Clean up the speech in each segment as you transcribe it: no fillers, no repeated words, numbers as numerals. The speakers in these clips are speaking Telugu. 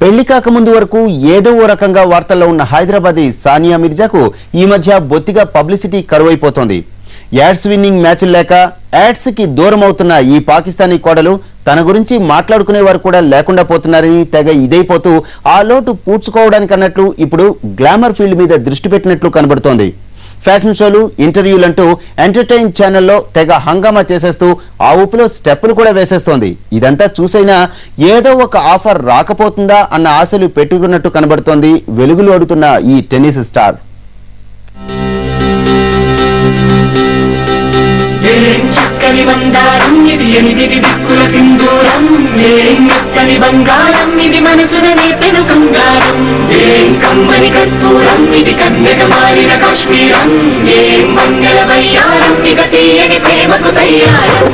పెళ్లి కాకముందు వరకు ఏదో ఓ రకంగా వార్తల్లో ఉన్న హైదరాబాదీ సానియా మిర్జాకు ఈ మధ్య బొత్తిగా పబ్లిసిటీ కరువైపోతోంది. యాడ్స్ విన్నింగ్ మ్యాచ్లు లేక యాడ్స్ కి దూరం అవుతున్న ఈ పాకిస్తానీ కోడలు తన గురించి మాట్లాడుకునేవారు కూడా లేకుండా పోతున్నారని తెగ ఇదైపోతూ ఆ లోటు పూడ్చుకోవడానికన్నట్లు ఇప్పుడు గ్లామర్ ఫీల్డ్ మీద దృష్టి పెట్టినట్లు కనబడుతోంది. ఫ్యాషన్ షోలు, ఇంటర్వ్యూలంటూ ఎంటర్టైన్ ఛానల్లో తెగ హంగామా చేసేస్తూ ఆ ఊపులో స్టెప్పులు కూడా వేసేస్తోంది. ఇదంతా చూసైనా ఏదో ఒక ఆఫర్ రాకపోతుందా అన్న ఆశలు పెట్టుకున్నట్టు కనబడుతోంది వెలుగులు అడుగుతున్న ఈ టెన్నిస్ స్టార్. చక్కని మందారం ఇది ఎనిమిది దిక్కుల సింధూరం, ఏం మెత్తని బంగారం ఇది మనసున నేపెను కంగారం, ఏం కమ్మని కర్పూరం ఇది కన్నెగ మారిన కాశ్మీరం, ఏం మంగళ వయ్యారం ఇక తీయని ప్రేమకు తయ్యారం.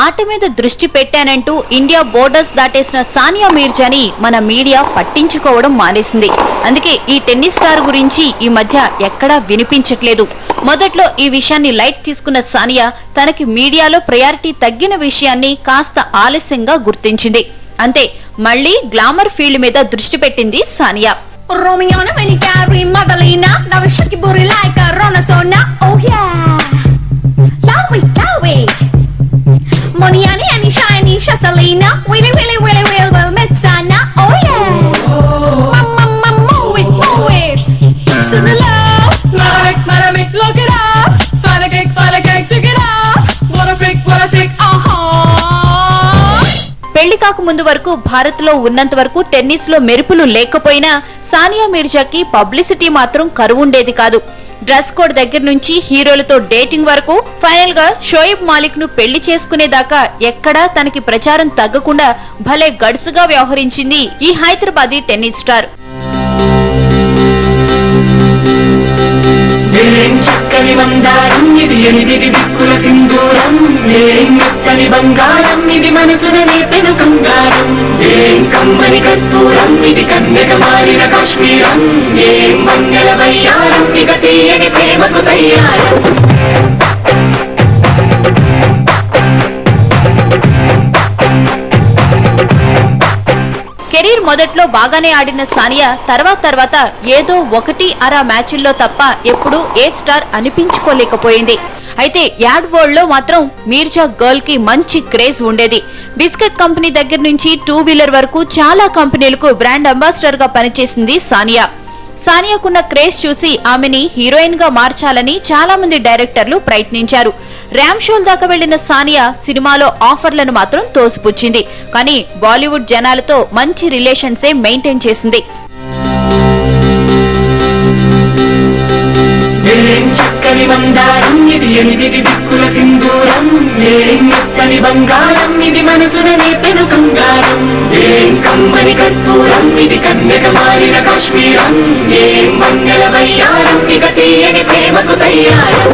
ఆట మీద దృష్టి పెట్టానంటూ ఇండియా బోర్డర్స్ దాటేసిన సానియా మీర్జాని మన మీడియా పట్టించుకోవడం మానేసింది. అందుకే ఈ టెన్నిస్ స్టార్ గురించి ఈ మధ్య ఎక్కడా వినిపించట్లేదు. మొదట్లో ఈ విషయాన్ని లైట్ తీసుకున్న సానియా తనకి మీడియాలో ప్రయారిటీ తగ్గిన విషయాన్ని కాస్త ఆలస్యంగా గుర్తించింది. అంతే, మళ్లీ గ్లామర్ ఫీల్డ్ మీద దృష్టి పెట్టింది Sania. Moniani and shiny Shasalina, willy willy willy will well Metsana, oh yeah. Mama move it. Sunala, Maramik, look it up. Fala cake, check it up. What a freak, aha. పెళ్లి కాక ముందు వరకు భారత్ లో ఉన్నంత వరకు టెన్నిస్ లో మెరుపులు లేకపోయినా సానియా మీర్జాకి పబ్లిసిటీ మాత్రం కరువుండేది కాదు. డ్రెస్ కోడ్ దగ్గర నుంచి హీరోలతో డేటింగ్ వరకు ఫైనల్ గా షోయబ్ మాలిక్ ను పెళ్లి చేసుకునేదాకా ఎక్కడా తనకి ప్రచారం తగ్గకుండా భలే గడుసుగా వ్యవహరించింది ఈ హైదరాబాదీ టెన్నిస్ స్టార్. చక్కని మందారం ఇది ఎనిమిది దిక్కుల సింధూరం, ఏం మెత్తని బంగారం ఇది మనసున నేపెను కంగారం, ఏం కమ్మని కర్పూరం ఇది కన్నెగ మారిన కాశ్మీరం, ఏం మంగళ వయ్యారం ఇక తీయని ప్రేమకు తయ్యారం. కెరీర్ మొదట్లో బాగానే ఆడిన సానియా తర్వాత ఏదో ఒకటి అర మ్యాచ్ల్లో తప్ప ఎప్పుడూ ఏ స్టార్ అనిపించుకోలేకపోయింది. అయితే యాడ్ వరల్డ్ లో మాత్రం మీర్జా గర్ల్ కి మంచి క్రేజ్ ఉండేది. బిస్కెట్ కంపెనీ దగ్గర నుంచి 2 వీలర్ వరకు చాలా కంపెనీలకు బ్రాండ్ అంబాసిడర్ గా పనిచేసింది సానియా. సానియాకున్న క్రేజ్ చూసి ఆమెని హీరోయిన్ గా మార్చాలని చాలా మంది డైరెక్టర్లు ప్రయత్నించారు. ర్యామ్ షోల్ దాకా వెళ్లిన సానియా సినిమాలో ఆఫర్లను మాత్రం తోసిపుచ్చింది. కానీ బాలీవుడ్ జనాలతో మంచి రిలేషన్సే మెయింటైన్ చేసింది. చక్కని మందారం ఇది ఎనిమిది దిక్కుల సింధూరం, ఏం మెత్తని బంగారం ఇది మనసున నేపెను కంగారం, ఏం కమ్మని కర్పూరం ఇది కన్నెగ మారిన కాశ్మీరం, ఏం మంగళ వయ్యారం ఇక తీయని ప్రేమకు తయ్యారం.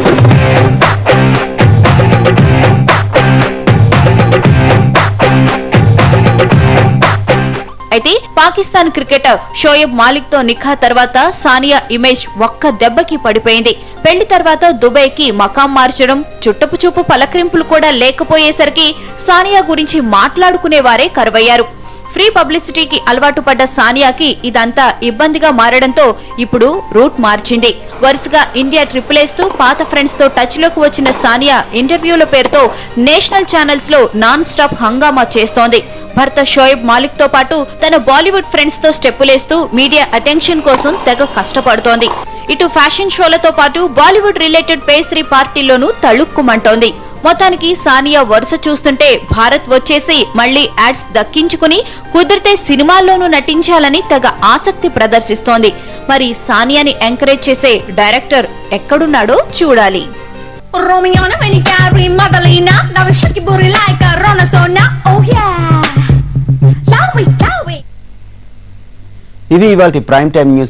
అయితే పాకిస్తాన్ క్రికెటర్ షోయబ్ మాలిక్ తో నిఖా తర్వాత సానియా ఇమేజ్ ఒక్క దెబ్బకి పడిపోయింది. పెళ్లి తర్వాత దుబాయ్ కి మకాం మార్చడం, చుట్టపు చూపు పలకరింపులు కూడా లేకపోయేసరికి సానియా గురించి మాట్లాడుకునేవారే కరువయ్యారు. ఫ్రీ పబ్లిసిటీకి అలవాటు పడ్డ సానియాకి ఇదంతా ఇబ్బందిగా మారడంతో ఇప్పుడు రూట్ మార్చింది. వరుసగా ఇండియా ట్రిపుల్ ఏస్తూ పాత ఫ్రెండ్స్ తో టచ్ లోకి వచ్చిన సానియా ఇంటర్వ్యూల పేరుతో నేషనల్ ఛానల్స్ లో నాన్ స్టాప్ హంగామా చేస్తోంది. భర్త షోయబ్ మాలిక్ తో పాటు తన బాలీవుడ్ ఫ్రెండ్స్ తో స్టెప్పులేస్తూ మీడియా అటెన్షన్ కోసం తెగ కష్టపడుతోంది. ఇటు ఫ్యాషన్ షోలతో పాటు బాలీవుడ్ రిలేటెడ్ పేస్త్రీ పార్టీల్లోనూ తళుక్కుమంటోంది. మొత్తానికి సానియా వరుస చూస్తుంటే భారత్ వచ్చేసి మళ్లీ యాడ్స్ దక్కించుకుని కుదిరితే సినిమాల్లోనూ నటించాలని తెగ ఆసక్తి ప్రదర్శిస్తోంది. మరి సానియాని ఎంకరేజ్ చేసే డైరెక్టర్ ఎక్కడున్నాడో చూడాలి. ఇవి ఇవాల్టి ప్రైమ్ టైమ్ న్యూస్.